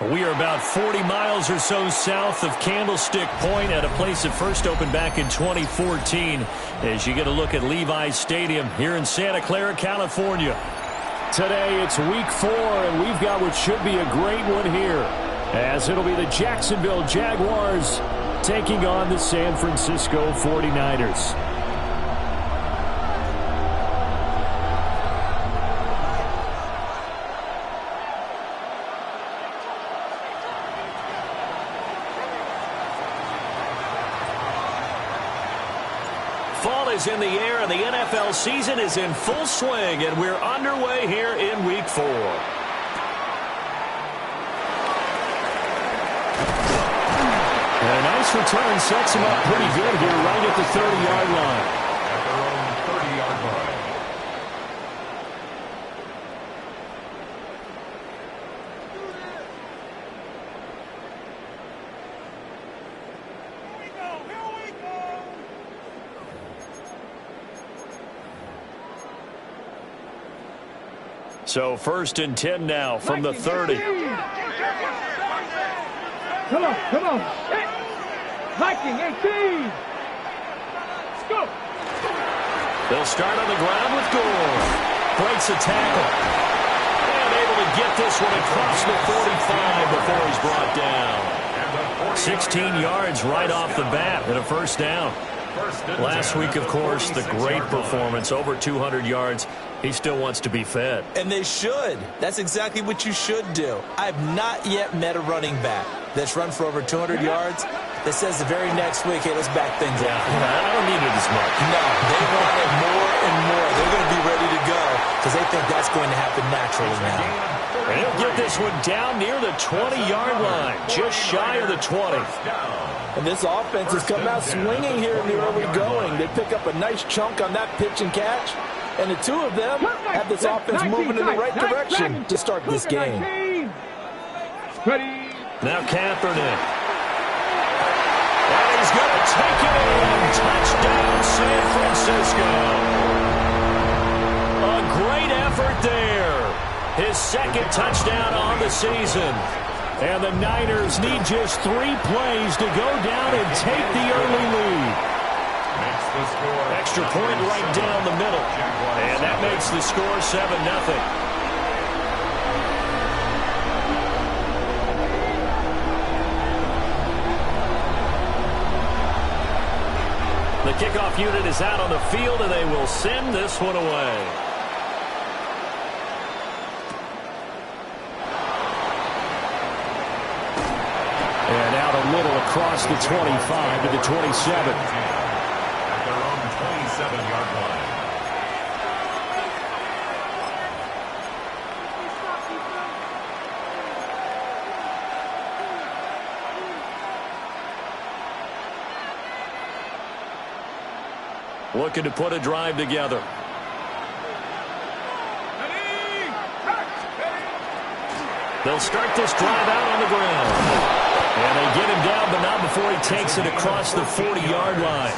We are about 40 miles or so south of Candlestick Point at a place that first opened back in 2014 as you get a look at Levi's Stadium here in Santa Clara, California. Today it's week 4, and we've got what should be a great one here, as it'll be the Jacksonville Jaguars taking on the San Francisco 49ers. Fall is in the air, and the NFL season is in full swing, and we're underway here in Week 4. And a nice return sets him up pretty good here right at the 30-yard line. At their own 30-yard line. So 1st and 10 now from the 30. Come on, come on. Hey. Viking, 18. Let's go. They'll start on the ground with Gore. Breaks a tackle. And able to get this one across the 45 before he's brought down. 16 yards right off the bat and a first down. Last week, of course, the great performance, over 200 yards. He still wants to be fed. And they should. That's exactly what you should do. I've not yet met a running back that's run for over 200 yards that says the very next week, hey, let's back things up. I don't need it as much. No, they want it more and more. They're going to be ready to go because they think that's going to happen naturally now. And he'll get this one down near the 20-yard line, just shy of the 20. And this offense has come out swinging here in the early going. They pick up a nice chunk on that pitch and catch. And the two of them have this offense moving in the right direction to start this game. Now Kaepernick. And he's going to take it in. Touchdown, San Francisco. A great effort there. His second touchdown on the season. And the Niners need just 3 plays to go down and take the early lead. Extra point right down the middle. And that makes the score 7-0. The kickoff unit is out on the field, and they will send this one away. And out a little across the 25 to the 27. 27-yard line. Looking to put a drive together. They'll start this drive out on the ground. And they get him down, but not before he takes it across the 40-yard line.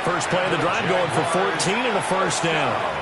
First play of the drive going for 14 and a first down.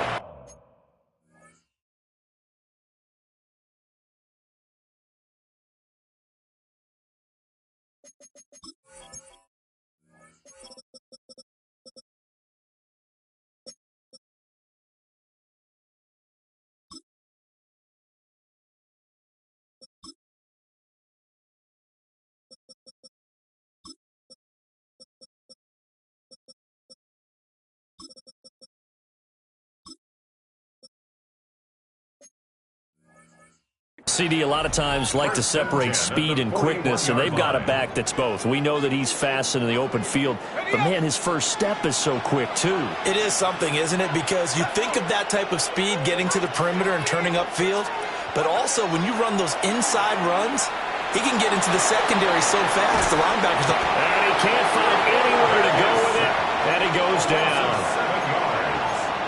CD a lot of times like to separate speed and quickness, and they've got a back that's both. We know that he's fast in the open field, but man, his first step is so quick too. It is something, isn't it? Because you think of that type of speed getting to the perimeter and turning upfield, but also when you run those inside runs, he can get into the secondary so fast, the linebackers don't. And he can't find anywhere to go with it, and he goes down.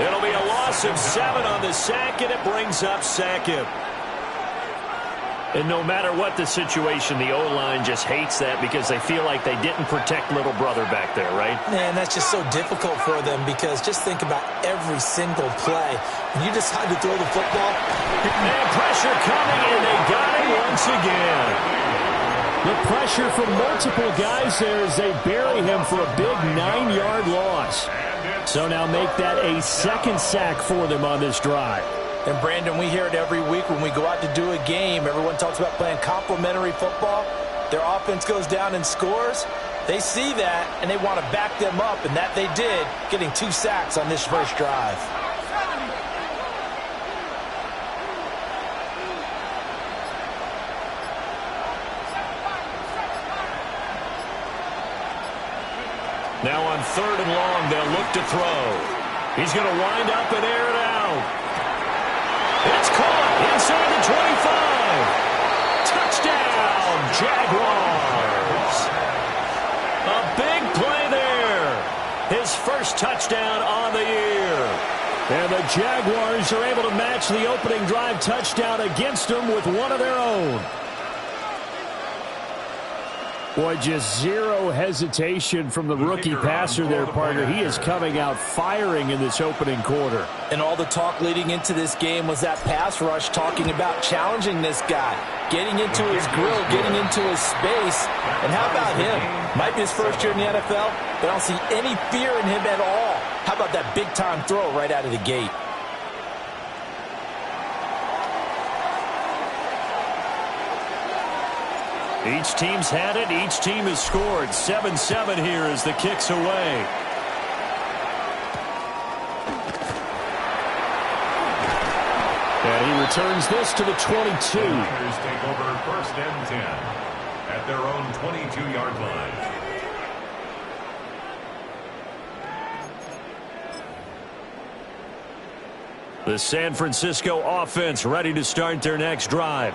It'll be a loss of 7 on the sack, and it brings up second. And no matter what the situation, the O-line just hates that because they feel like they didn't protect little brother back there, right? Man, that's just so difficult for them because just think about every single play. When you decide to throw the football. And pressure coming, and they got it once again. The pressure from multiple guys there as they bury him for a big 9-yard loss. So now make that a second sack for them on this drive. And, Brandon, we hear it every week when we go out to do a game. Everyone talks about playing complementary football. Their offense goes down and scores. They see that, and they want to back them up, and that they did, getting 2 sacks on this first drive. Now on 3rd and long, they'll look to throw. He's going to wind up and air it out. It's caught inside the 25. Touchdown, Jaguars. A big play there. His first touchdown on the year. And the Jaguars are able to match the opening drive touchdown against them with one of their own. Boy, just zero hesitation from the rookie passer there, partner. He is coming out firing in this opening quarter. And all the talk leading into this game was that pass rush talking about challenging this guy, getting into his grill, getting into his space. And how about him? Might be his first year in the NFL, but I don't see any fear in him at all. How about that big-time throw right out of the gate? Each team's had it. Each team has scored. 7-7 here as the kick's away. And he returns this to the 22. The Niners take over 1st and 10 at their own 22-yard line. The San Francisco offense ready to start their next drive.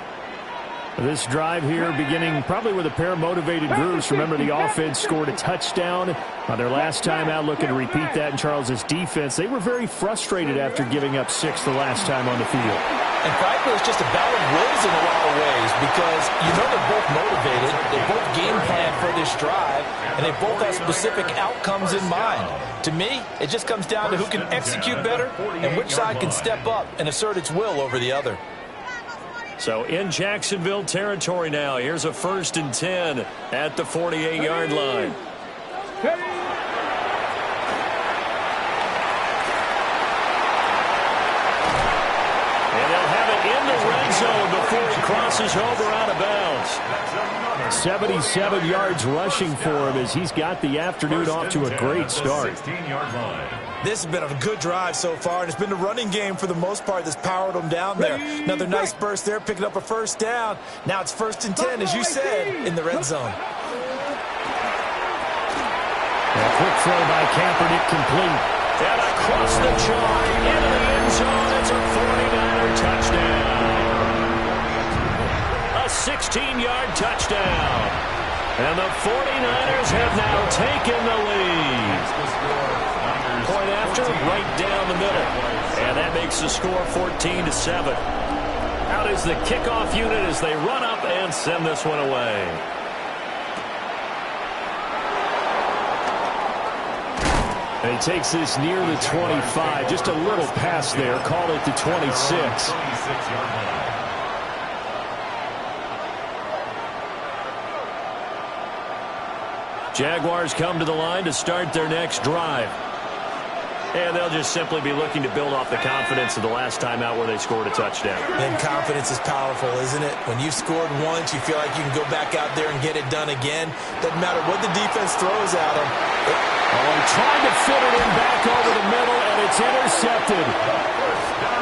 This drive here beginning probably with a pair of motivated groups. Remember, the offense scored a touchdown on their last time out, looking to repeat that in Charles's defense. They were very frustrated after giving up 6 the last time on the field. And frankly, it's just a battle of wills in a lot of ways because you know they're both motivated. They both game plan for this drive, and they both have specific outcomes in mind. To me, it just comes down to who can execute better and which side can step up and assert its will over the other. So in Jacksonville territory now. Here's a 1st and 10 at the 48-yard line. And they'll have it in the red zone before he crosses over out of bounds. 77 yards rushing for him as he's got the afternoon off to a great start. 16-yard line. This has been a good drive so far, and it's been the running game for the most part that's powered them down there. Another nice burst there, picking up a 1st down. Now it's 1st and 10, as you said, in the red zone. A quick throw by Kaepernick complete. And across the chalk into the end zone. It's a 49er touchdown. A 16-yard touchdown. And the 49ers have now taken the lead. Point after, right down the middle. And that makes the score 14-7. Out is the kickoff unit as they run up and send this one away. And he takes this near the 25. Just a little pass there. Call it the 26. Jaguars come to the line to start their next drive. And they'll just simply be looking to build off the confidence of the last time out where they scored a touchdown. And confidence is powerful, isn't it? When you've scored once, you feel like you can go back out there and get it done again. Doesn't matter what the defense throws at them. He tried to fit it in back over the middle, and it's intercepted.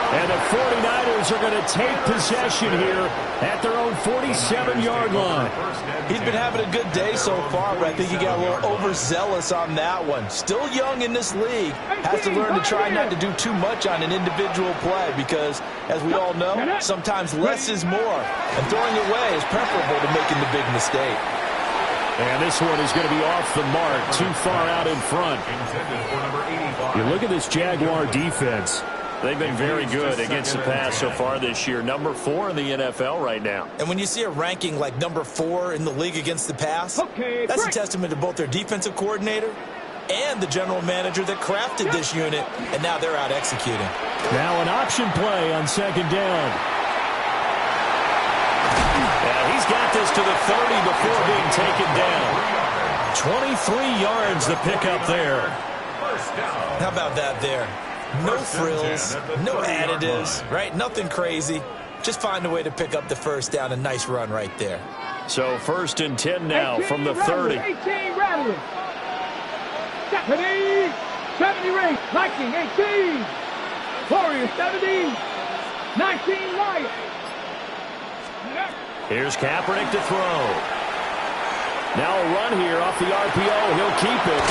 And the 49ers are going to take possession here at their own 47-yard line. He's been having a good day so far, but I think he got a little overzealous on that one. Still young in this league. Has to learn to try not to do too much on an individual play because, as we all know, sometimes less is more. And throwing away is preferable to making the big mistake. And this one is going to be off the mark, too far out in front. You look at this Jaguar defense. They've been very good against the pass so far this year. Number 4 in the NFL right now. And when you see a ranking like number 4 in the league against the pass, that's a testament to both their defensive coordinator and the general manager that crafted this unit, and now they're out executing. Now an option play on second down. And he's got this to the 30 before being taken down. 23 yards the pickup there. How about that there? No frills, no additives, right? Nothing crazy. Just find a way to pick up the first down. A nice run right there. So 1st and 10 now from the 30. 18 rattling. 70 ring. Viking 18. Warriors 70. 19 Lions. Here's Kaepernick to throw. Now a run here off the RPO. He'll keep it.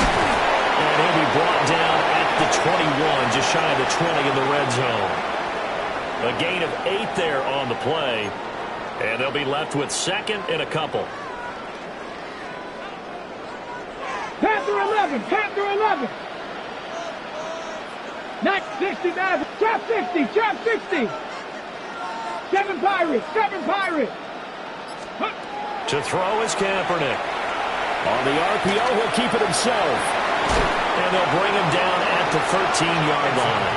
And he'll be brought down at the 21, just shy of the 20 in the red zone. A gain of 8 there on the play. And they'll be left with 2nd and a couple. Panther 11. Panther 11. Next 69. Trap 60. Trap 60. 7 Pirates. 7 Pirates. To throw is Kaepernick. On the RPO, he'll keep it himself. And they'll bring him down at the 13-yard line.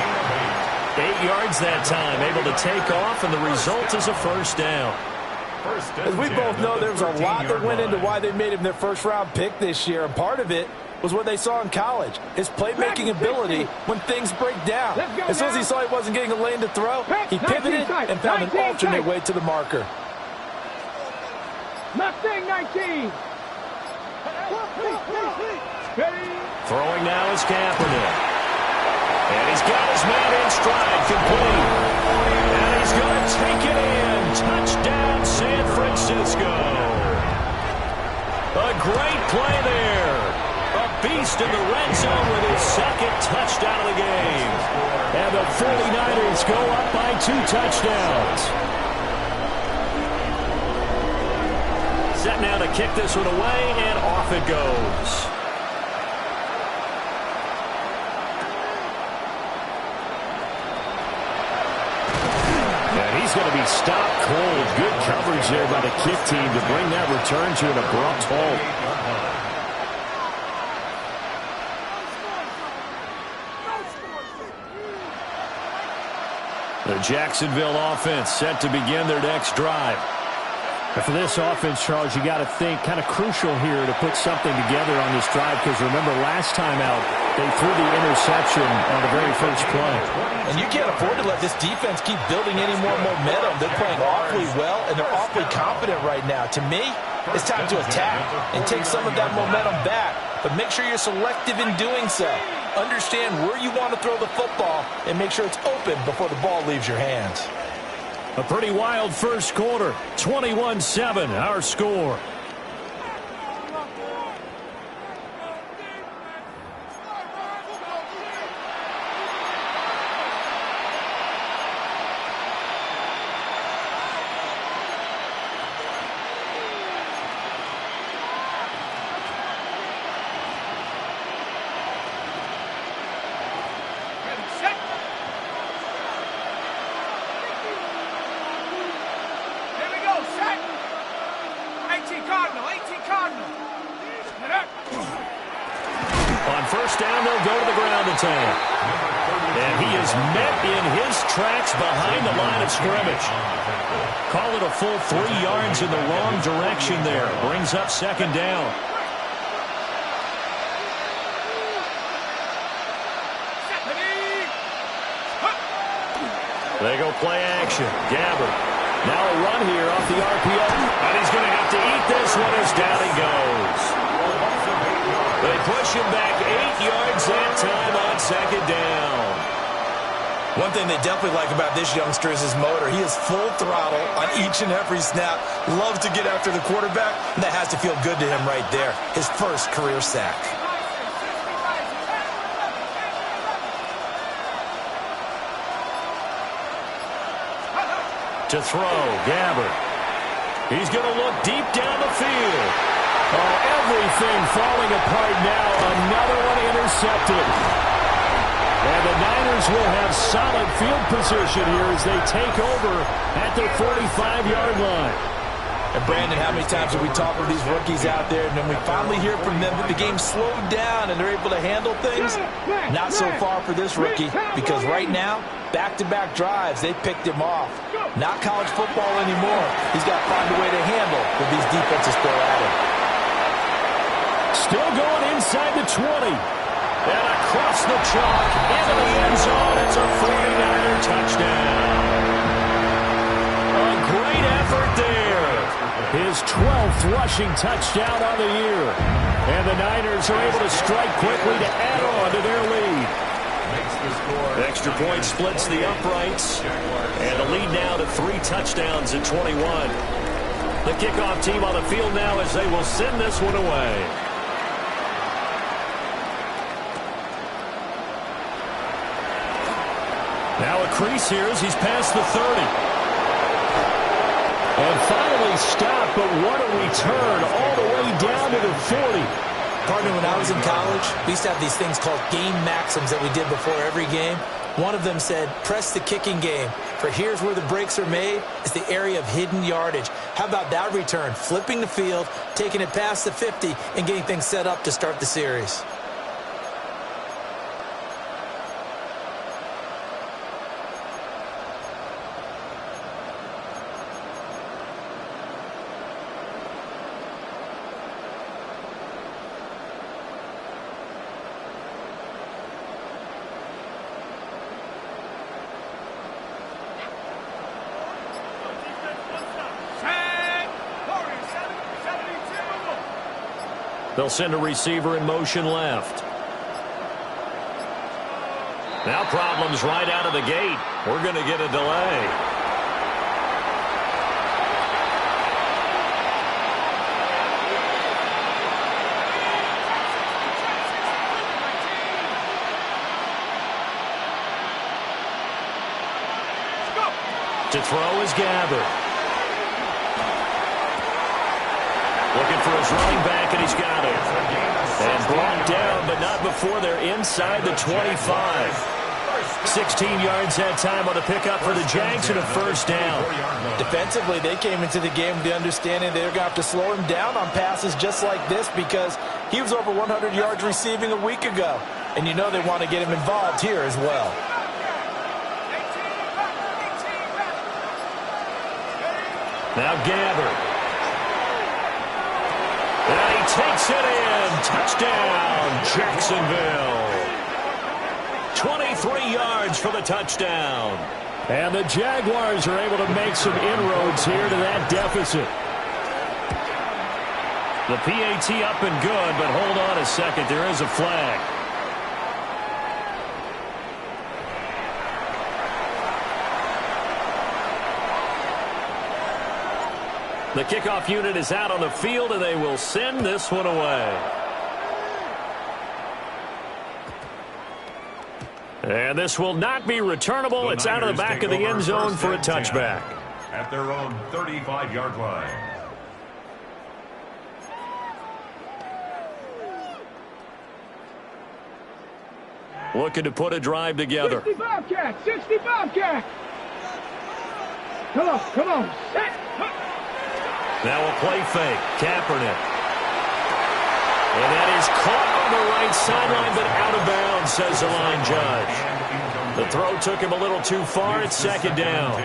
8 yards that time, able to take off, and the result is a first down. As we both know, there's a lot that went into why they made him their first-round pick this year, and part of it was what they saw in college, his playmaking ability when things break down. As soon as he saw he wasn't getting a lane to throw, he pivoted and found an alternate way to the marker. Mustang 19. Throwing now is Kaepernick. And he's got his man in stride, complete. And he's going to take it in. Touchdown, San Francisco. A great play there. A beast in the red zone with his 2nd touchdown of the game. And the 49ers go up by 2 touchdowns. Set now to kick this one away, and off it goes. He's going to be stopped cold. Good coverage there by the kick team to bring that return to an abrupt halt. The Jacksonville offense set to begin their next drive. And for this offense, Charles, you got to think kind of crucial here to put something together on this drive, because remember last time out they threw the interception on the very first play. And you can't afford to let this defense keep building any more momentum. They're playing awfully well, and they're awfully confident right now. To me, it's time to attack and take some of that momentum back. But make sure you're selective in doing so. Understand where you want to throw the football and make sure it's open before the ball leaves your hands. A pretty wild first quarter. 21-7, our score. On first down, they'll go to the ground attack. And he is met in his tracks behind the line of scrimmage. Call it a full 3 yards in the wrong direction there. Brings up second down. They go play action. Gabbert. Now a run here off the RPO. And he's going to have to eat this one as down he goes. They push him back 8 yards that time on second down. One thing they definitely like about this youngster is his motor. He is full throttle on each and every snap. Loves to get after the quarterback, and that has to feel good to him right there. His first career sack. To throw, Gabbert. He's going to look deep down the field. Oh, everything falling apart now. Another one intercepted. And the Niners will have solid field position here as they take over at their 45-yard line. And Brandon, how many times have we talked with these rookies out there, and then we finally hear from them that the game slowed down and they're able to handle things? Not so far for this rookie, because right now, back-to-back drives, they picked him off. Not college football anymore. He's got to find a way to handle with these defenses still at him. Still going inside the 20. And across the chalk, into the end zone. It's a 49er touchdown. A great effort there. His 12th rushing touchdown on the year. And the Niners are able to strike quickly to add on to their lead. Extra point splits the uprights. And a lead now to 3 touchdowns at 21. The kickoff team on the field now as they will send this one away. Now a crease here as he's past the 30. And finally stopped, but what a return all the way down to the 40. Partner, when I was in college, we used to have these things called game maxims that we did before every game. One of them said, press the kicking game, for here's where the breaks are made. It's the area of hidden yardage. How about that return? Flipping the field, taking it past the 50, and getting things set up to start the series. They'll send a receiver in motion left. Now problems right out of the gate. We're going to get a delay. To throw is Gabbert. Looking for his running back, and he's got it. And brought down, but not before they're inside the 25. 16 yards that time on the pickup for the Jags and a first down. Defensively, they came into the game with the understanding they're going to have to slow him down on passes just like this because he was over 100 yards receiving a week ago. And you know they want to get him involved here as well. Now Gabbert. And he takes it in. Touchdown, Jacksonville. 23 yards for the touchdown. And the Jaguars are able to make some inroads here to that deficit. The PAT up and good, but hold on a second. There is a flag. The kickoff unit is out on the field, and they will send this one away. And this will not be returnable. It's out of the back of the end zone for a touchback. At their own 35-yard line. Looking to put a drive together. 60 Bobcat, 60 Bobcat. Come on, come on, set. Now a play fake. Kaepernick. And that is caught on the right sideline, but out of bounds, says the line judge. The throw took him a little too far. It's second down.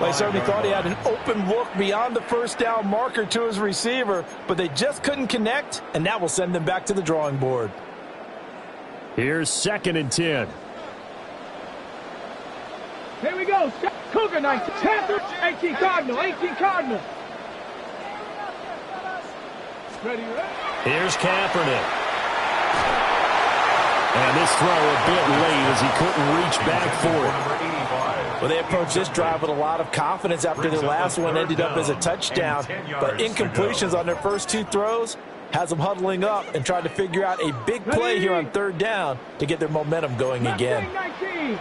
They certainly thought he had an open look beyond the first down marker to his receiver, but they just couldn't connect, and that will send them back to the drawing board. Here's 2nd and 10. Here we go. Cougar 19, 18 Cardinal, 18 Cardinal. Ready, ready? Here's Kaepernick. And this throw a bit late as he couldn't reach back for it. Well, they approached this drive with a lot of confidence after their last one ended up as a touchdown. But incompletions on their first 2 throws has them huddling up and trying to figure out a big play here on 3rd down to get their momentum going again. 19.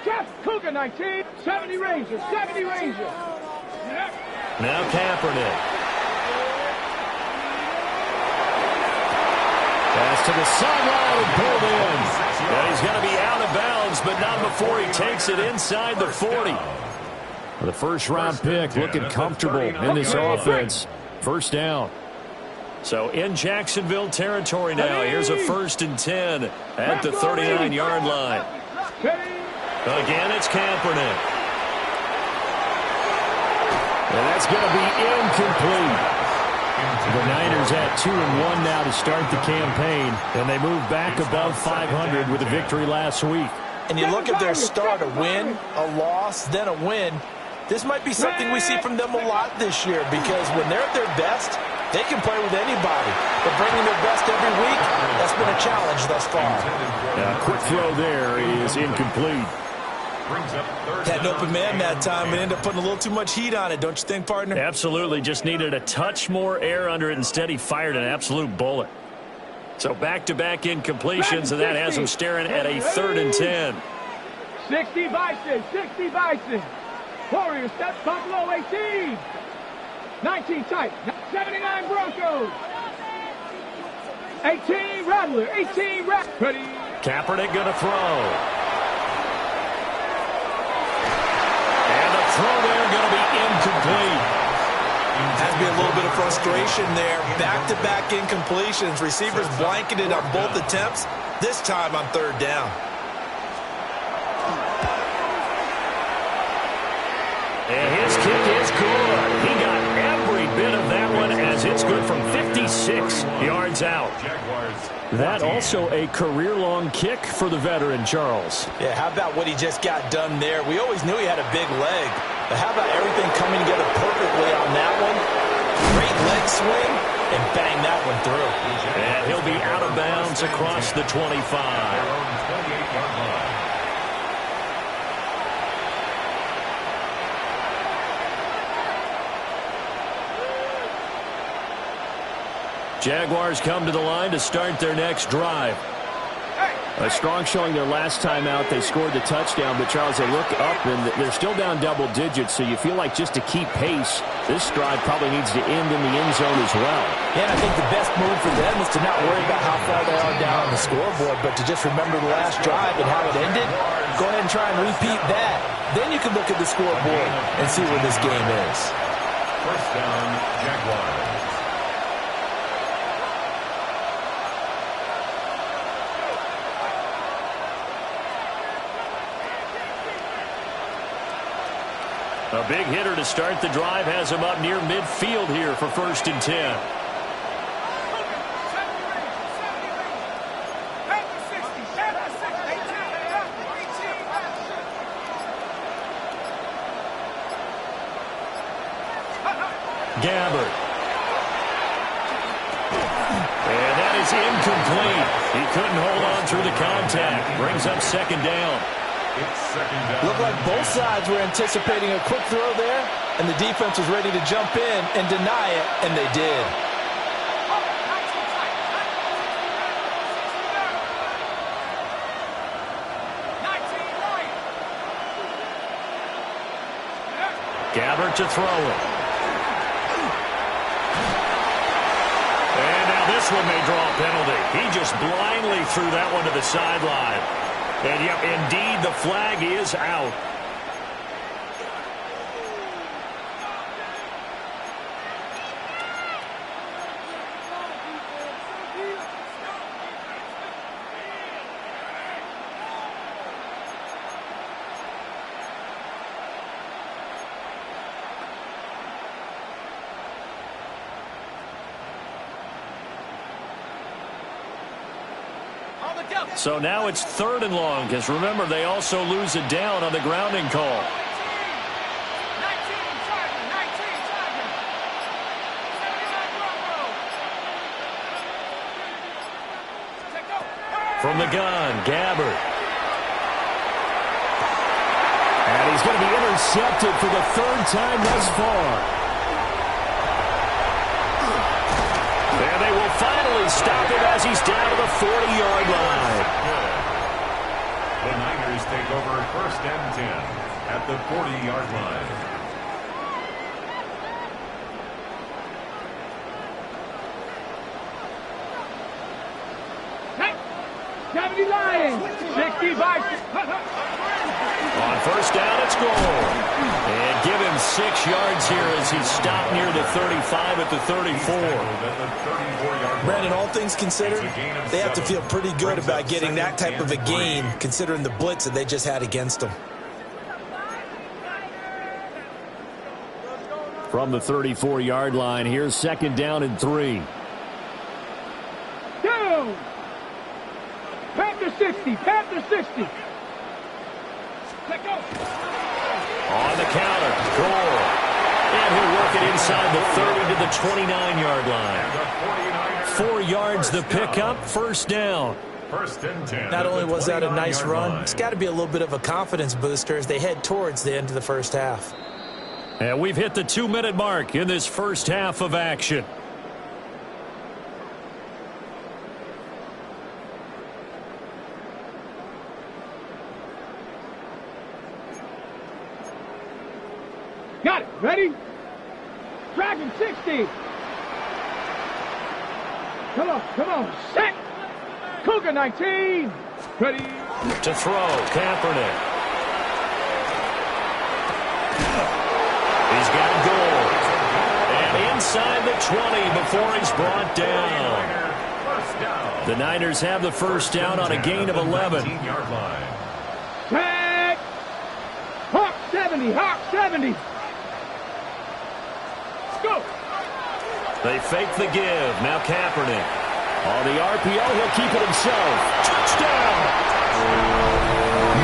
Jeff Cougar 19, 70 Rangers, 70 Rangers. Now Kaepernick. Pass to the sideline and pulled in. And he's going to be out of bounds, but not before he takes it inside the 40. The first-round pick looking comfortable in this offense. First down. So in Jacksonville territory now. Here's a 1st and 10 at the 39-yard line. Again, it's Kaepernick. And that's going to be incomplete. The Niners at 2-1 now to start the campaign, and they move back above 500 with a victory last week. And you look at their start, a win, a loss, then a win. This might be something we see from them a lot this year, because when they're at their best, they can play with anybody. But bringing their best every week, that's been a challenge thus far. A quick throw there is incomplete. Had an open man that time and ended up putting a little too much heat on it, don't you think, partner? Absolutely. Just needed a touch more air under it. Instead, he fired an absolute bullet. So back-to-back incompletions, and that has him staring at a 3rd and 10. 60 Bison, 60 Bison. Warriors, step Buffalo 18. 19 tight, 79 Broncos. 18 Rattler, 18 Rattler. Kaepernick going to throw. Throw there going to be incomplete. Has to be a little bit of frustration there. Back-to-back incompletions. Receivers blanketed on both attempts. This time on 3rd down. And his kick is good. He got every bit of that one as it's good from 56 yards out. That also a career-long kick for the veteran, Charles. Yeah, how about what he just got done there? We always knew he had a big leg. But how about everything coming together perfectly on that one? Great leg swing, and bang that one through. And he'll be out of bounds across the 25. Jaguars come to the line to start their next drive. A strong showing their last time out. They scored the touchdown, but Charles, they look up and they're still down double digits, so you feel like just to keep pace, this drive probably needs to end in the end zone as well. Yeah, and I think the best move for them is to not worry about how far they are down on the scoreboard, but to just remember the last drive and how it ended. Go ahead and try and repeat that. Then you can look at the scoreboard and see where this game is. First down, Jaguars. A big hitter to start the drive has him up near midfield here for 1st and 10. Gabbard. And that is incomplete. He couldn't hold on through the contact. Brings up 2nd down. Looked like both sides were anticipating a quick throw there, and the defense was ready to jump in and deny it, and they did. Gabbard to throw it. And now this one may draw a penalty. He just blindly threw that one to the sideline. And, yep, indeed, the flag is out. So now it's 3rd and long, because remember, they also lose it down on the grounding call. From the gun, Gabbard. And he's going to be intercepted for the 3rd time thus far. And they will finally stop him as he's down to the 40-yard line. The Niners take over 1st and 10 at the 40-yard line. 70 Lions. 65. On first down, it's goal. And give him 6 yards here as he stopped near the 35 at the 34. Brandon, all things considered, they have to feel pretty good about getting that type of a gain considering the blitz that they just had against them. From the 34-yard line, here's second down and 3. Down. Panther 60. Panther 60. Let go. On the counter, Gore. And he'll work it inside the 30 to the 29-yard line. 4 yards the pickup, first down. First and 10. Not only was that a nice run, it's got to be a little bit of a confidence booster as they head towards the end of the first half. And we've hit the 2-minute mark in this first half of action. Got it. Ready? Dragon 60. Come on. Come on. Set. Cougar 19. Ready. To throw, Kaepernick. He's got goal. And inside the 20 before he's brought down. The Niners have the first down on a gain of 11. Tag. Hawk 70. Hawk 70. Go. They fake the give. Now Kaepernick. On the RPO, he'll keep it himself. Touchdown!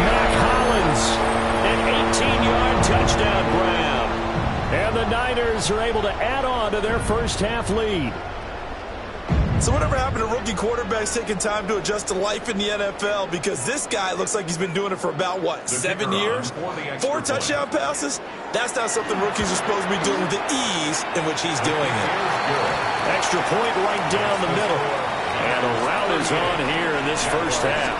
Mac Hollins. An 18-yard touchdown grab. And the Niners are able to add on to their first half lead. So whatever happened to rookie quarterbacks taking time to adjust to life in the NFL? Because this guy looks like he's been doing it for about, what, 7 years? 4 touchdown passes? That's not something rookies are supposed to be doing with the ease in which he's doing it. Extra point right down the middle. And a rout is on here in this first half.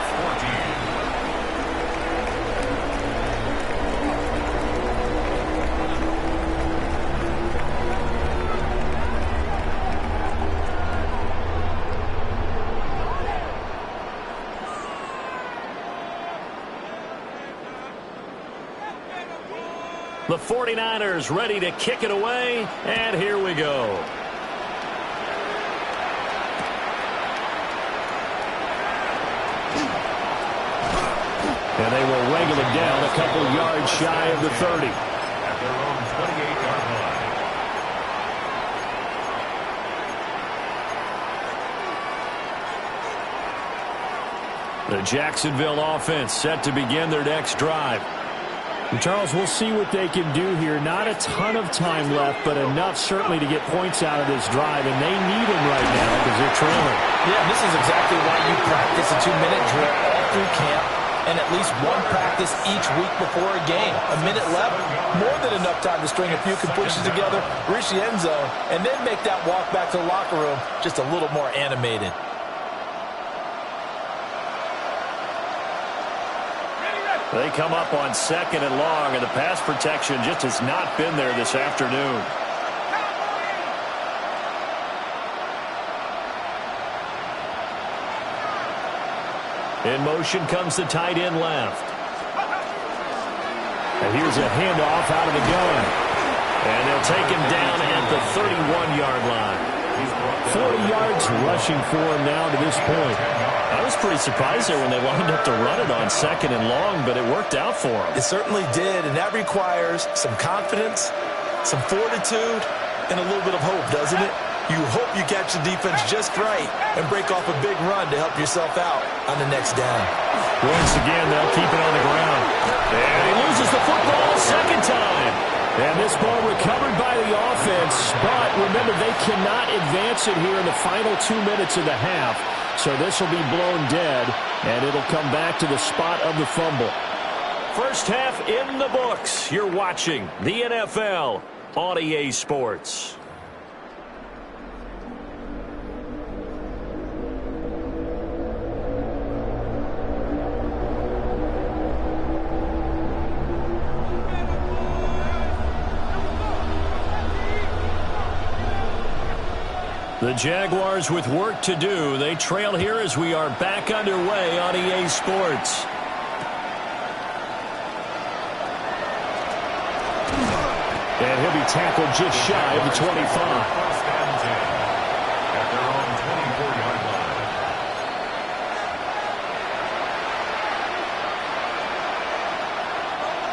The 49ers ready to kick it away, and here we go. And they will wrangle it down a couple yards shy of the 30. At their own 28-yard line. The Jacksonville offense set to begin their next drive. And Charles, we'll see what they can do here. Not a ton of time left, but enough certainly to get points out of this drive, and they need them right now because they're trailing. Yeah, this is exactly why you practice a 2-minute drill all through camp and at least one practice each week before a game. A minute left, more than enough time to string a few completions together, reach the end zone, and then make that walk back to the locker room just a little more animated. They come up on second and long, and the pass protection just has not been there this afternoon. In motion comes the tight end left. And here's a handoff out of the gun. And they'll take him down at the 31-yard line. 40 yards rushing for him now to this point. I was pretty surprised there when they lined up to run it on second and long, but it worked out for them. It certainly did, and that requires some confidence, some fortitude, and a little bit of hope, doesn't it? You hope you catch the defense just right and break off a big run to help yourself out on the next down. Once again, they'll keep it on the ground. And he loses the football a second time. And this ball recovered by the offense, but remember, they cannot advance it here in the final 2 minutes of the half. So this will be blown dead, and it'll come back to the spot of the fumble. First half in the books. You're watching the NFL on EA Sports. The Jaguars with work to do. They trail here as we are back underway on EA Sports. And he'll be tackled just shy of the 25. First and 10 at their own 24-yard line.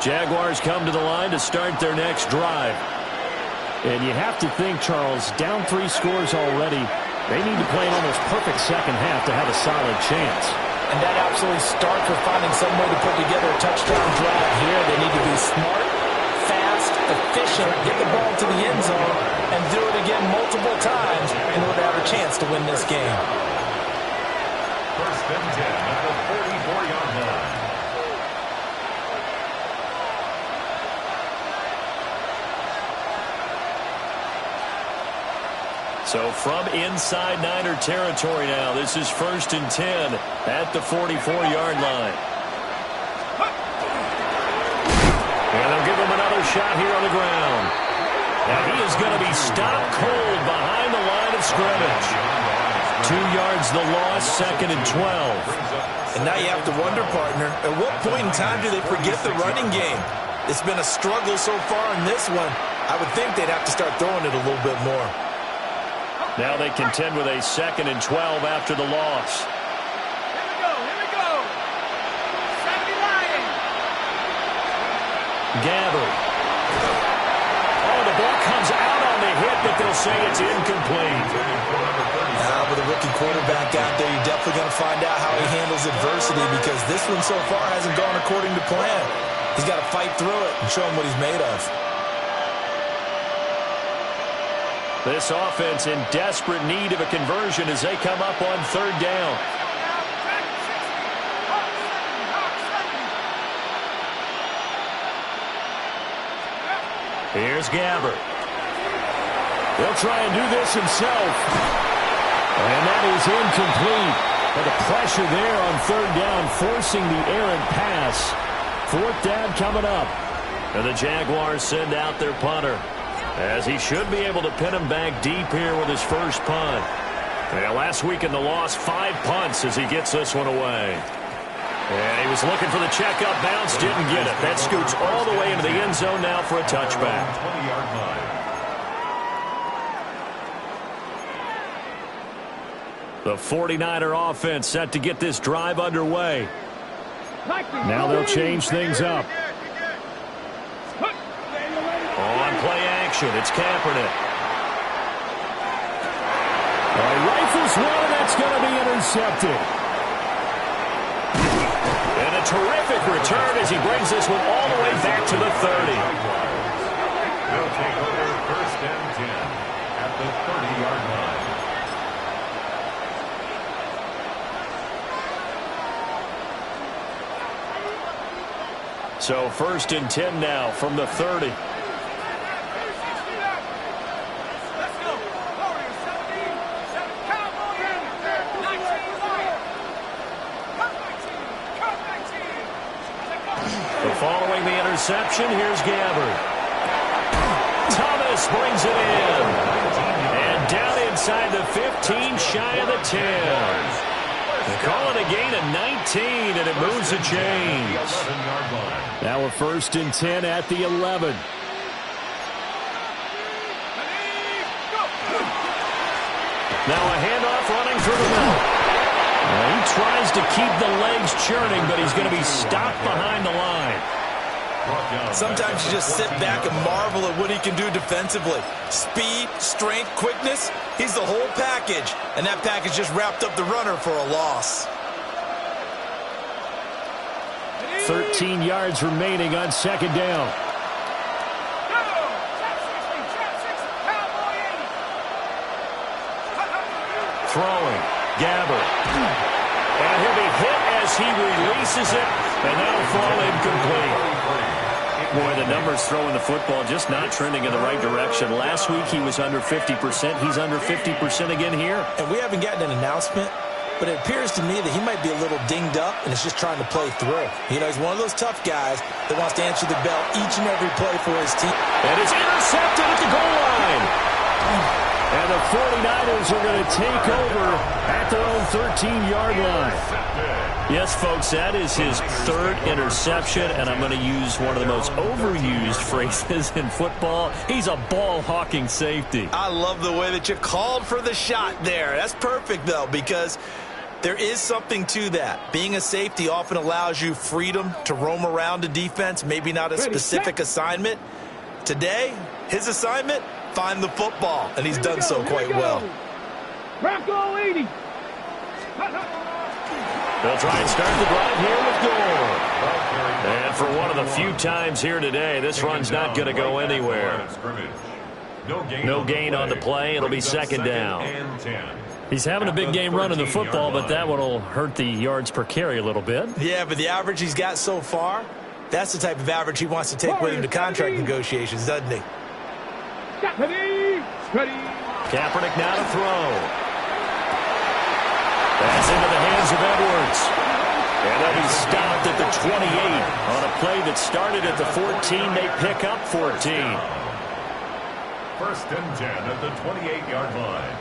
Jaguars come to the line to start their next drive. And you have to think, Charles, down 3 scores already. They need to play an almost perfect second half to have a solid chance. And that absolutely starts with finding some way to put together a touchdown drive here. They need to be smart, fast, efficient, get the ball to the end zone, and do it again multiple times in order to have a chance to win this game. First and 10 at the 44-yard line. So from inside Niner territory now, this is first and 10 at the 44-yard line. And they'll give him another shot here on the ground. Now he is going to be stopped cold behind the line of scrimmage. 2 yards the loss, second and 12. And now you have to wonder, partner, at what point in time do they forget the running game? It's been a struggle so far in this one. I would think they'd have to start throwing it a little bit more. Now they contend with a second and 12 after the loss. Here we go. Sandy Lion. Gabbard. Oh, the ball comes out on the hit, but they'll say it's incomplete. Now, with a rookie quarterback out there, you're definitely going to find out how he handles adversity, because this one so far hasn't gone according to plan. He's got to fight through it and show him what he's made of. This offense in desperate need of a conversion as they come up on third down. Here's Gabbard. He'll try and do this himself. And that is incomplete. But the pressure there on third down, forcing the errant pass. Fourth down coming up. And the Jaguars send out their punter, as he should be able to pin him back deep here with his first punt. Yeah, last week in the loss, 5 punts as he gets this one away. And he was looking for the checkup bounce, didn't get it. That scoots all the way into the end zone now for a touchback. 20-yard line. The 49er offense set to get this drive underway. Now they'll change things up. On play action, it's Kaepernick. He rifles one, and that's going to be intercepted. And a terrific return as he brings this one all the way back to the 30. They'll take over first and 10 at the 30-yard line. So first and 10 now from the 30. Following the interception, here's Gabbard. Thomas brings it in. And down inside the 15, shy of the 10. They call it a gain of 19, and it moves the chains. Now a first and 10 at the 11. Now a handoff running through the middle. He tries to keep the legs churning, but he's going to be stopped behind the line. Sometimes you just sit back and marvel at what he can do defensively. Speed, strength, quickness, he's the whole package. And that package just wrapped up the runner for a loss. 13 yards remaining on second down. Throwing, Gabbard. And he'll be hit as he releases it, and that'll fall incomplete. Boy, the numbers throwing the football just not trending in the right direction. Last week he was under 50%. He's under 50% again here. And we haven't gotten an announcement, but it appears to me that he might be a little dinged up and is just trying to play through. You know, he's one of those tough guys that wants to answer the bell each and every play for his team. And it's intercepted at the goal line. And the 49ers are going to take over at their own 13-yard line. Yes, folks, that is his third interception, and I'm going to use one of the most overused phrases in football. He's a ball-hawking safety. I love the way that you called for the shot there. That's perfect, though, because there is something to that. Being a safety often allows you freedom to roam around a defense, maybe not a specific assignment. Today, his assignment, find the football, and he's done so quite well. Bronco 80. They'll try and start the drive here with Gore. And for one of the few times here today, this run's not going to go anywhere. No gain on the play. It'll be second down. He's having a big game running the football, but that one will hurt the yards per carry a little bit. Yeah, but the average he's got so far, that's the type of average he wants to take with him to contract negotiations, doesn't he? Kaepernick now to throw. That's into the hands of Edwards. And they'll be stopped at the 28 on a play that started at the 14. They pick up 14. First and 10 at the 28-yard line.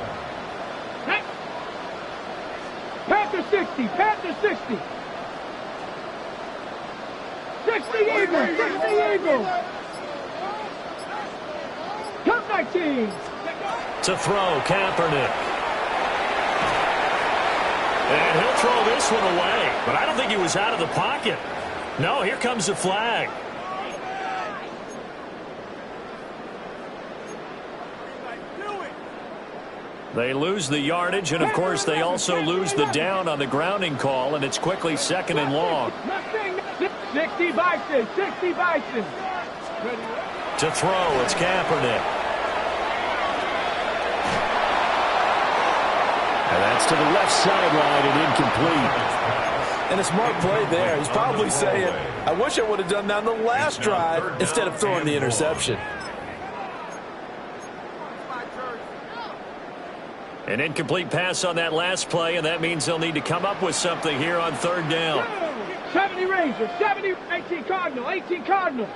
Panther 60. Panther 60. 60 Eagles. 60 Eagles. Come back, team. To throw, Kaepernick. And he'll throw this one away. But I don't think he was out of the pocket. No, here comes the flag. They lose the yardage, and, of course, they also lose the down on the grounding call, and it's quickly second and long. 60 Bison. 60 Bison. To throw, it's Kaepernick. And that's to the left sideline and incomplete. And a smart play there. He's probably saying, I wish I would have done that on the last drive instead of throwing the interception. An incomplete pass on that last play, and that means they'll need to come up with something here on third down. 70 Rangers. 70. 18 Cardinal. 18 Cardinal.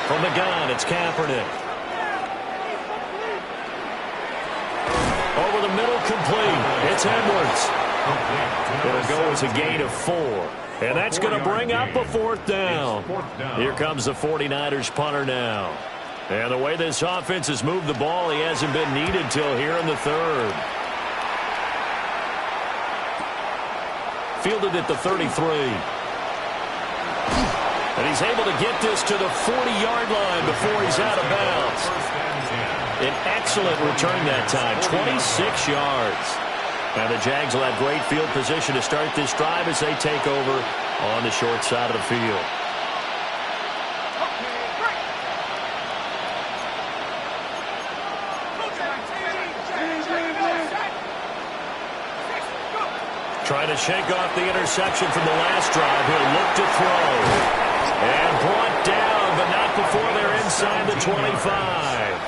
From the gun, it's Kaepernick. Over the middle, complete. It's Edwards. It'll go as a gain of 4. And that's going to bring up a fourth down. Here comes the 49ers punter now. And the way this offense has moved the ball, he hasn't been needed till here in the third. Fielded at the 33. And he's able to get this to the 40-yard line before he's out of bounds. An excellent return that time, 26 yards. And the Jags will have great field position to start this drive as they take over on the short side of the field. Trying to shake off the interception from the last drive. He'll look to throw. And brought down, but not before they're inside the 25.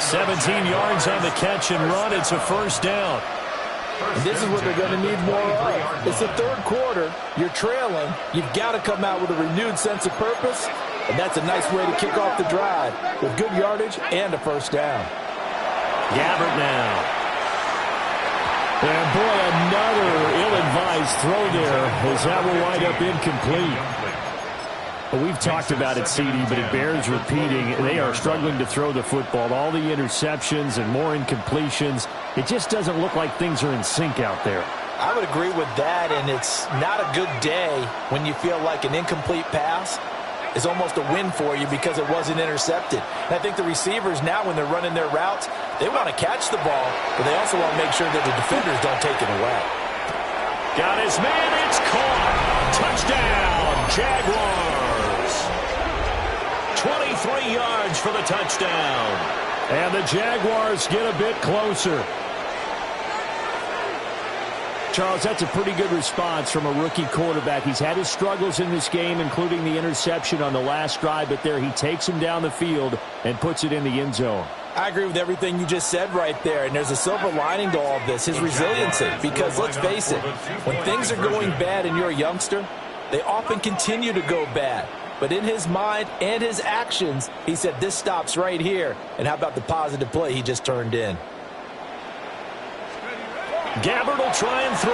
17 yards on the catch and run. It's a first down. And this is what they're going to need more of. It's the third quarter. You're trailing. You've got to come out with a renewed sense of purpose. And that's a nice way to kick off the drive with good yardage and a first down. Gabbert now. And boy, another ill-advised throw there as that will wind up incomplete. Well, we've talked about it, CD, but it bears repeating. They are struggling to throw the football. All the interceptions and more incompletions. It just doesn't look like things are in sync out there. I would agree with that, and it's not a good day when you feel like an incomplete pass is almost a win for you because it wasn't intercepted. And I think the receivers now, when they're running their routes, they want to catch the ball, but they also want to make sure that the defenders don't take it away. Got his man. It's caught. Touchdown, Jaguars. 23 yards for the touchdown. And the Jaguars get a bit closer. Charles, that's a pretty good response from a rookie quarterback. He's had his struggles in this game, including the interception on the last drive, but there he takes him down the field and puts it in the end zone. I agree with everything you just said right there, and there's a silver lining to all of this, his resiliency, because let's face it, when things are going bad and you're a youngster, They often continue to go bad. But in his mind and his actions, he said, this stops right here. And how about the positive play he just turned in? Gabbard will try and throw.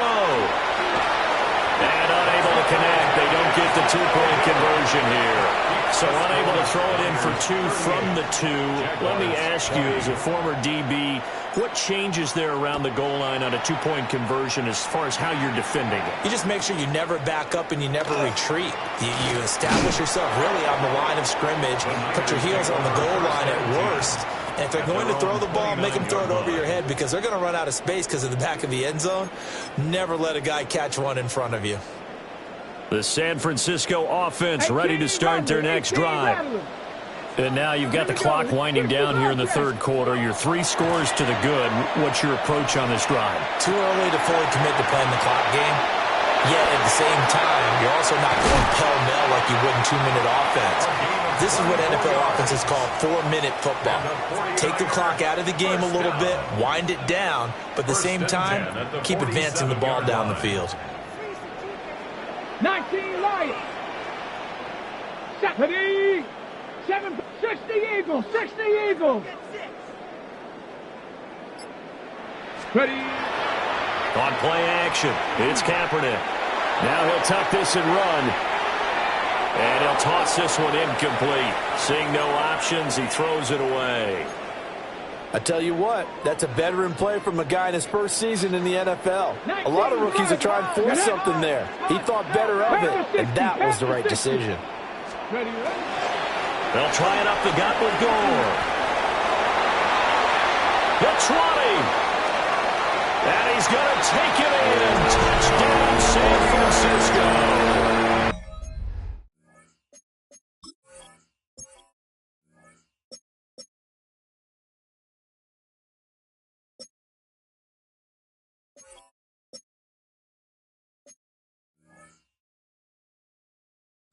And unable to connect. They don't get the two-point conversion here. So unable to throw it in for two from the two. Let me ask you, as a former DB, what changes there around the goal line on a two-point conversion as far as how you're defending it? You just make sure you never back up and you never retreat. You establish yourself really on the line of scrimmage, put your heels on the goal line at worst. And if they're going to throw the ball, make them throw it over your head because they're going to run out of space because of the back of the end zone. Never let a guy catch one in front of you. The San Francisco offense ready to start their next drive. And now you've got the clock winding down here in the third quarter. You're 3 scores to the good. What's your approach on this drive? Too early to fully commit to playing the clock game. Yet at the same time, you're also not going pell-mell like you would in 2-minute offense. This is what NFL offenses call 4-minute football. Take the clock out of the game a little bit, wind it down, but at the same time, keep advancing the ball down the field. 19 Lions. 70. 60 Eagles. 60 Eagles. Ready. On play action, it's Kaepernick. Now he'll tuck this and run. And he'll toss this one incomplete. Seeing no options, he throws it away. I tell you what, that's a veteran play from a guy in his first season in the NFL. A lot of rookies are trying to force something there. He thought better of it, and that was the right decision. They'll try it up the gut with Gore. The 20. And he's going to take it in. Touchdown, San Francisco.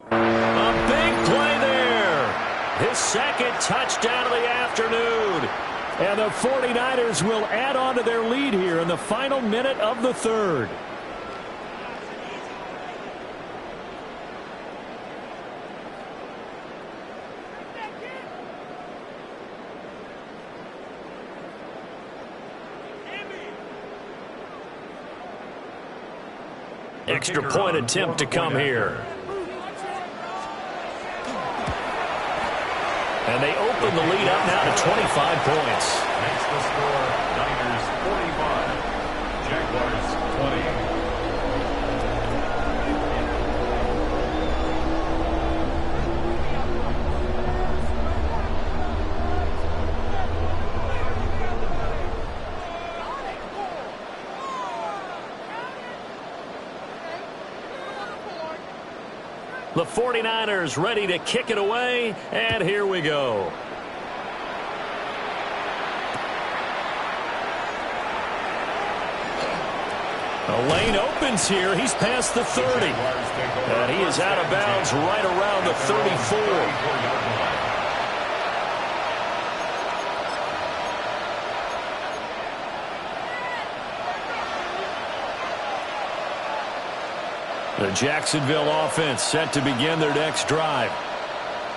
A big play there. His second touchdown of the afternoon. And the 49ers will add on to their lead here in the final minute of the third. Extra point attempt to come here. And they open the lead up now to 25 points. Makes the score Niners 45, Jaguars 20. The 49ers ready to kick it away, and here we go. The lane opens here. He's past the 30. And he is out of bounds right around the 34. The Jacksonville offense set to begin their next drive.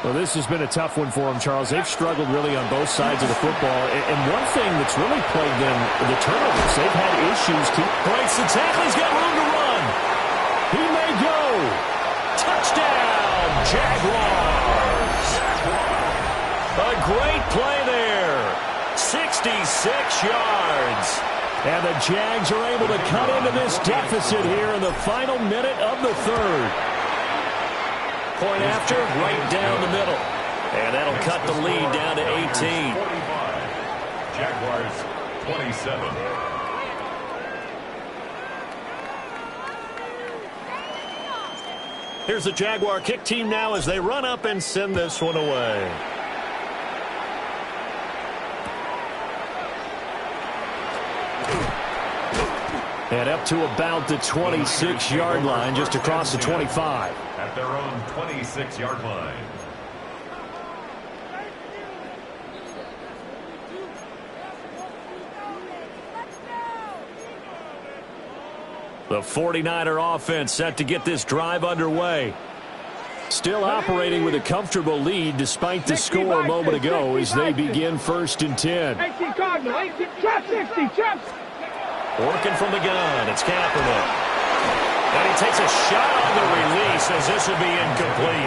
Well, this has been a tough one for them, Charles. They've struggled really on both sides of the football. And one thing that's really plagued them, the turnovers. They've had issues. Breaks the tackle. He's got room to run. He may go. Touchdown, Jaguars. A great play there. 66 yards. And the Jags are able to cut into this deficit here in the final minute of the third. Point after, right down the middle. And that'll cut the lead down to 18. 45, Jaguars 27. Here's the Jaguar kick team now as they run up and send this one away. And up to about the 26-yard line, just across the 25. At their own 26-yard line. The 49er offense set to get this drive underway. Still operating with a comfortable lead despite the score a moment ago as they begin 1st and 10. 18 Cardinal, 18, trap 60, trap. Working from the gun, it's Kaepernick. And he takes a shot on the release as this will be incomplete.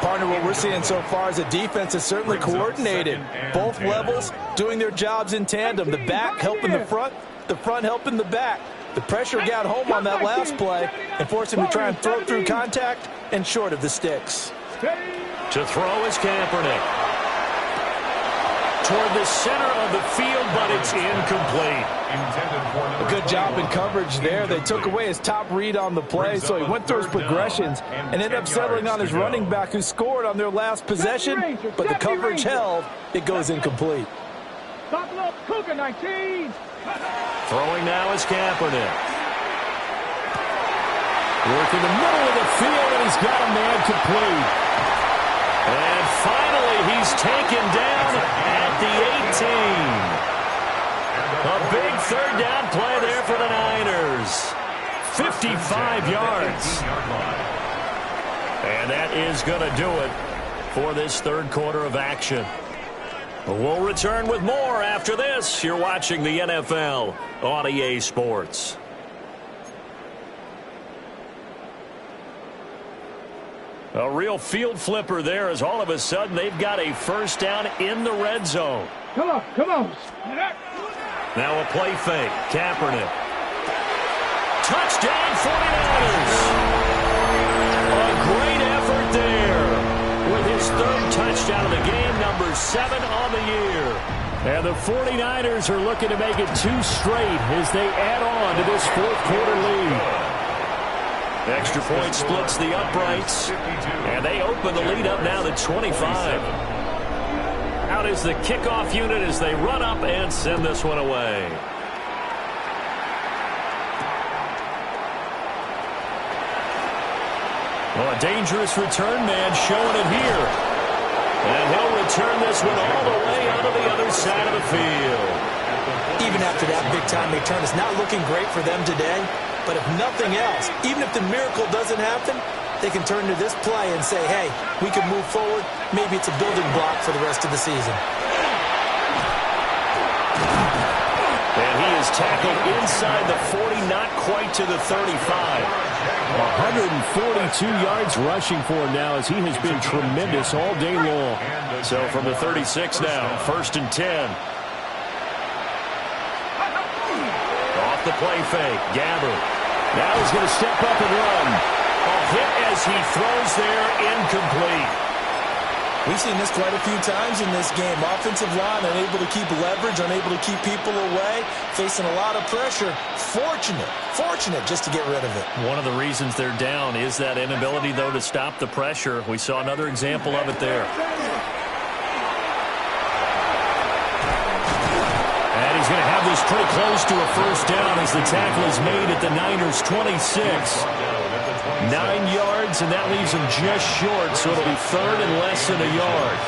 Partner, what we're seeing so far is the defense is certainly coordinated. Both levels doing their jobs in tandem. The back helping the front helping the back. The pressure got home on that last play and forced him to try and throw through contact and short of the sticks. To throw is Kaepernick. Toward the center of the field, but it's incomplete. A good job in coverage there. They took away his top read on the play, so he went through his progressions and ended up settling on his running back who scored on their last possession, but the coverage held. It goes incomplete. Top low, Cougar 19. Throwing now is Kaepernick. Work in the middle of the field, and he's got a man complete. And finally, he's taken down at the 18. A big third down play there for the Niners. 55 yards. And that is going to do it for this third quarter of action. We'll return with more after this. You're watching the NFL on EA Sports. A real field flipper there as all of a sudden they've got a first down in the red zone. Come on, come on. Now a play fake. Kaepernick. Touchdown 49ers. A great effort there with his third touchdown of the game, number 7 on the year. And the 49ers are looking to make it 2 straight as they add on to this fourth quarter lead. Extra point splits the uprights, and they open the lead up now to 25. Out is the kickoff unit as they run up and send this one away. Well, a dangerous return man showing it here. And he'll return this one all the way out of the other side of the field. Even after that big-time return, it's not looking great for them today. But if nothing else, even if the miracle doesn't happen, they can turn to this play and say, hey, we can move forward. Maybe it's a building block for the rest of the season. And he is tackled inside the 40, not quite to the 35. 142 yards rushing for him now as he has been tremendous all day long. So from the 36 now, 1st and 10. Off the play fake, Gabbert. Now he's going to step up and run. A hit as he throws there, incomplete. We've seen this quite a few times in this game. Offensive line unable to keep leverage, unable to keep people away, facing a lot of pressure. Fortunate just to get rid of it. One of the reasons they're down is that inability, though, to stop the pressure. We saw another example of it there. And he's going to have this pretty close to a first down as the tackle is made at the Niners' 26. 9 yards, and that leaves him just short, so it'll be third and less than a yard.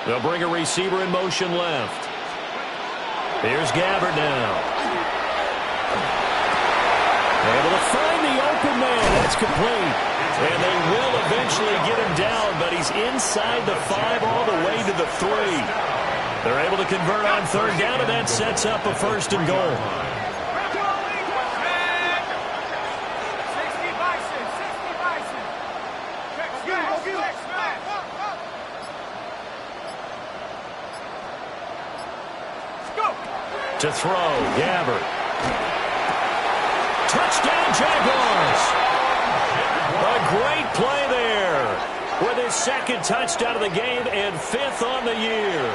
They'll bring a receiver in motion left. Here's Gabbert now. Able to find the open man. That's complete. And they will eventually get him down, but he's inside the 5 all the way to the 3. They're able to convert on third down, and that sets up a 1st and goal. To throw, Gabbert. Touchdown, Jaguars! A great play there with his 2nd touchdown of the game and 5th on the year.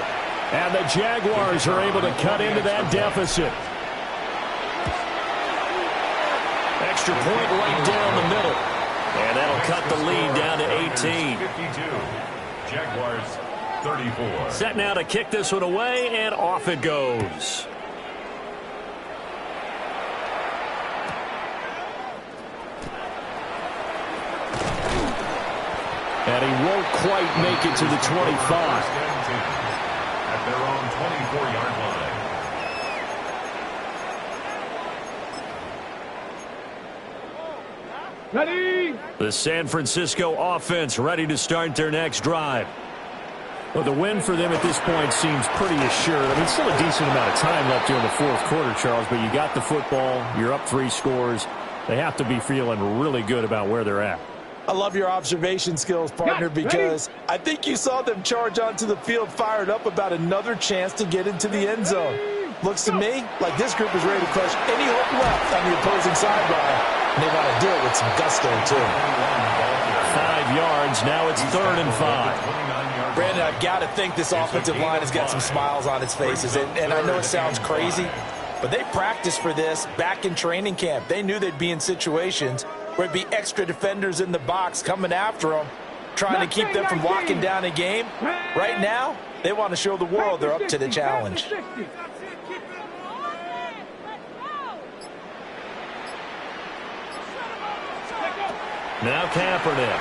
And the Jaguars are able to cut into that deficit. Extra point right down the middle. And that'll cut the lead down to 18. 52. Jaguars 34. Set now to kick this one away, and off it goes. And he won't quite make it to the 25. At their own 24-yard line. Ready? The San Francisco offense ready to start their next drive. Well, the win for them at this point seems pretty assured. I mean, still a decent amount of time left here in the fourth quarter, Charles, but you got the football. You're up 3 scores. They have to be feeling really good about where they're at. I love your observation skills, partner, because I think you saw them charge onto the field fired up about another chance to get into the end zone. Looks to me like this group is ready to crush any hope left on the opposing sideline, and they want to do it with some gusto, too. 5 yards. Now it's 3rd and 5. Brandon, I've got to think this offensive line has got some smiles on its faces, and I know it sounds crazy, but they practiced for this back in training camp. They knew they'd be in situations where it'd be extra defenders in the box coming after them, trying to keep them from locking down a game. Right now, they want to show the world they're up to the challenge. Now Kaepernick.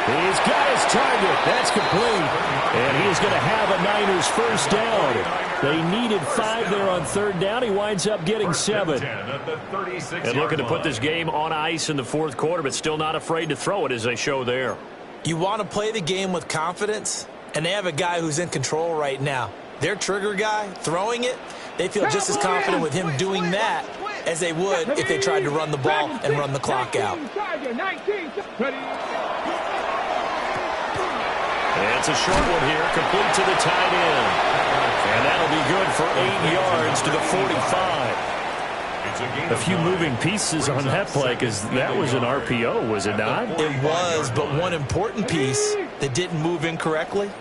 He's got his target. That's complete. And he's going to have a Niners first down. They needed 5 there on 3rd down. He winds up getting 7. And looking to put this game on ice in the fourth quarter, but still not afraid to throw it as they show there. You want to play the game with confidence, and they have a guy who's in control right now. Their trigger guy, throwing it, they feel just as confident with him doing that as they would if they tried to run the ball and run the clock out. And it's a short one here, complete to the tight end. And that'll be good for 8 yards to the 45. A few moving pieces on that play because that was an RPO, was it not? It was, but one important piece that didn't move incorrectly,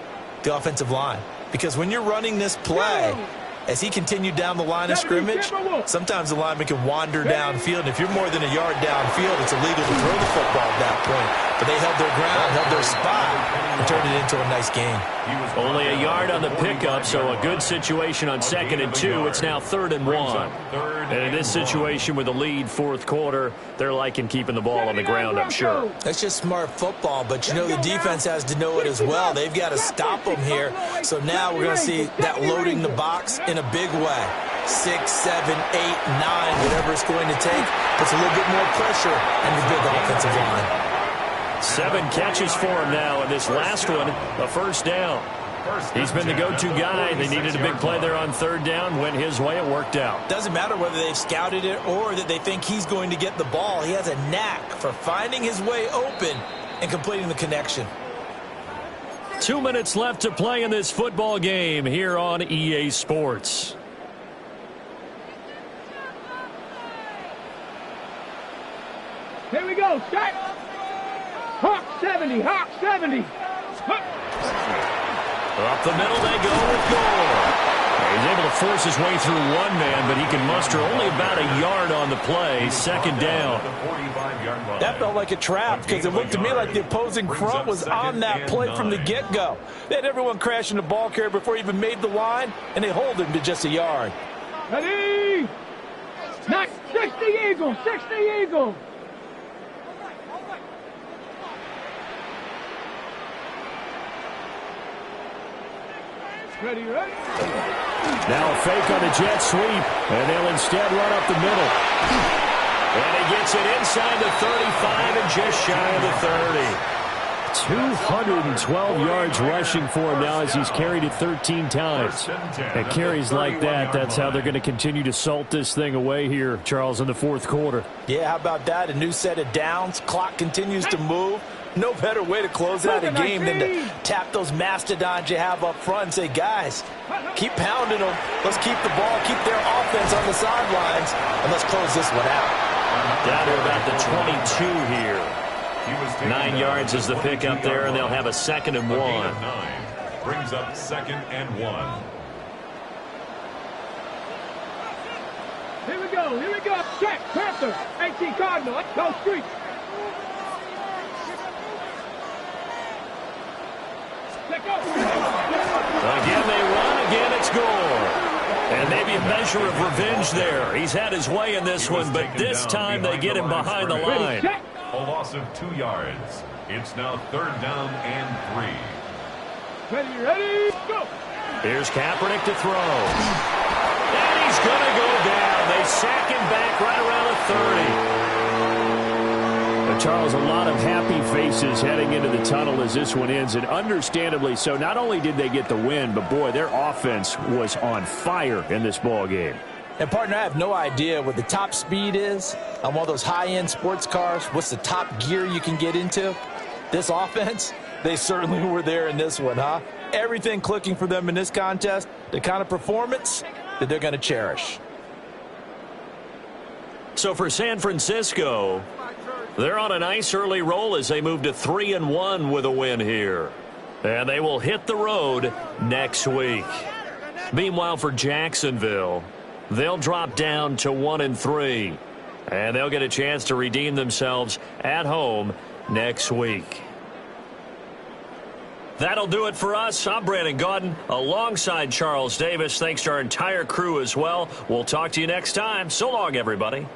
the offensive line. Because when you're running this play, as he continued down the line of scrimmage, sometimes the lineman can wander downfield. And if you're more than a yard downfield, it's illegal to throw the football at that point. But they held their ground, held their spot, and turned it into a nice game. Only a yard on the pickup, so a good situation on 2nd and 2. It's now 3rd and 1. And in this situation with a lead fourth quarter, they're liking keeping the ball on the ground, I'm sure. That's just smart football, but you know the defense has to know it as well. They've got to stop them here. So now we're going to see that loading the box in a big way. 6, 7, 8, 9, whatever it's going to take, puts a little bit more pressure on your big offensive line. 7 catches for him now, and this last one, a first down. He's been the go-to guy. They needed a big play there on 3rd down. Went his way. It worked out. Doesn't matter whether they've scouted it or that they think he's going to get the ball. He has a knack for finding his way open and completing the connection. 2 minutes left to play in this football game here on EA Sports. Here we go, Scott. Hawk 70, Hawk 70. Up the middle they go with Gore. He's able to force his way through one man, but he can muster only about a yard on the play. 2nd down. That felt like a trap because it looked to me like the opposing front was on that play from the get-go. They had everyone crashing the ball carrier before he even made the line, and they hold him to just a yard. Ready? 60 Eagles, 60 Eagles. Ready, ready. Now a fake on the jet sweep, and they'll instead run up the middle. And he gets it inside the 35 and just shy of the 30. 212 yards rushing for him now as he's carried it 13 times. And carries like that, that's how they're going to continue to salt this thing away here, Charles, in the fourth quarter. Yeah, how about that? A new set of downs. Clock continues to move. No better way to close out a game than to tap those mastodons you have up front and say, guys, keep pounding them. Let's keep the ball, keep their offense on the sidelines, and let's close this one out. Down to about the 22 here. 9 yards is the pickup there, and they'll have a 2nd and 1. Brings up 2nd and 1. Here we go, here we go. Check, Panther, 18 Cardinal, go street. Again they run, again it's Gore. And maybe a measure of revenge there. He's had his way in this one, but this time they get him behind the line. A loss of 2 yards. It's now 3rd down and 3. Ready, go! Here's Kaepernick to throw. And he's going to go down. They sack him back right around the 30. Charles, a lot of happy faces heading into the tunnel as this one ends, and understandably so. Not only did they get the win, but, boy, their offense was on fire in this ball game. And, partner, I have no idea what the top speed is on one of those high-end sports cars. What's the top gear you can get into? This offense, they certainly were there in this one, huh? Everything clicking for them in this contest, the kind of performance that they're going to cherish. So for San Francisco, they're on a nice early roll as they move to 3-1 with a win here. And they will hit the road next week. Meanwhile, for Jacksonville, they'll drop down to 1-3. And they'll get a chance to redeem themselves at home next week. That'll do it for us. I'm Brandon Gaudin alongside Charles Davis. Thanks to our entire crew as well. We'll talk to you next time. So long, everybody.